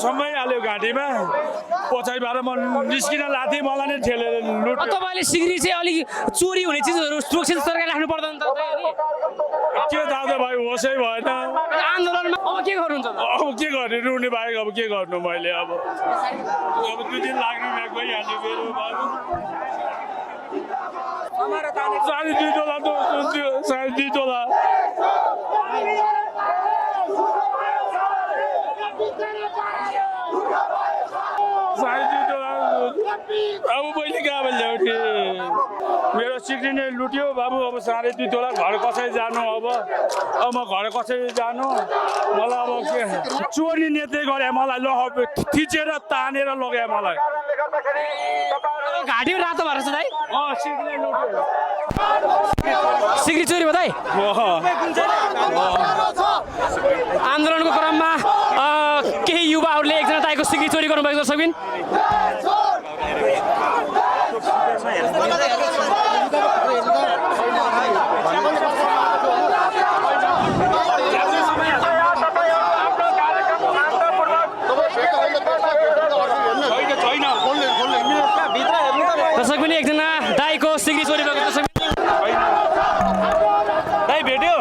समाइहाल्यो घाँटीमा पछाडिबाट म निस्किन लाथे मलाई नै ठेलेर लुट्यो। तपाईँले सिक्री चाहिँ अलिक चोरी हुने चिजहरू सुरक्षित सरकारले राख्नु पर्दैन त के थाहा त भाइ होसै भएन। आन्दोलनमा अब के गर्नुहुन्छ त? अब के गर्ने रुने बाहेक अब के गर्नु मैले अब 2 दिन लाग्ने ब्याग भइहाल्यो मेरो बाबु। 2.5 तोला त 2.5 तोला अब मैले कहाँ ल्याउने मेरो सिक्री नै लुट्यो बाबु। अब 2.5 तोला घर कसरी जानु अब म घर कसरी जानु मलाई अब के चोरी नेतै गरे मलाई ल थिचेर तानेर लग्यो मलाई। घाँटी रातो भएर छ दाइ सिक्री लुट्यो सिक्री चोरी भयो दाइ आन्दोलनको क्रममा केही युवाहरूले एकजना दाइको सिक्री चोरी गर्नुभएको छ सबिन दर्शक पनि एकजना दाइको सिक्री चोरी भएको दर्शक दाइ भेट्यो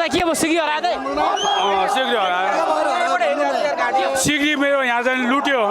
के भयो सिक्री हरायो दाइ सिक्री मेरो यहाँ चाहिँ लुट्यो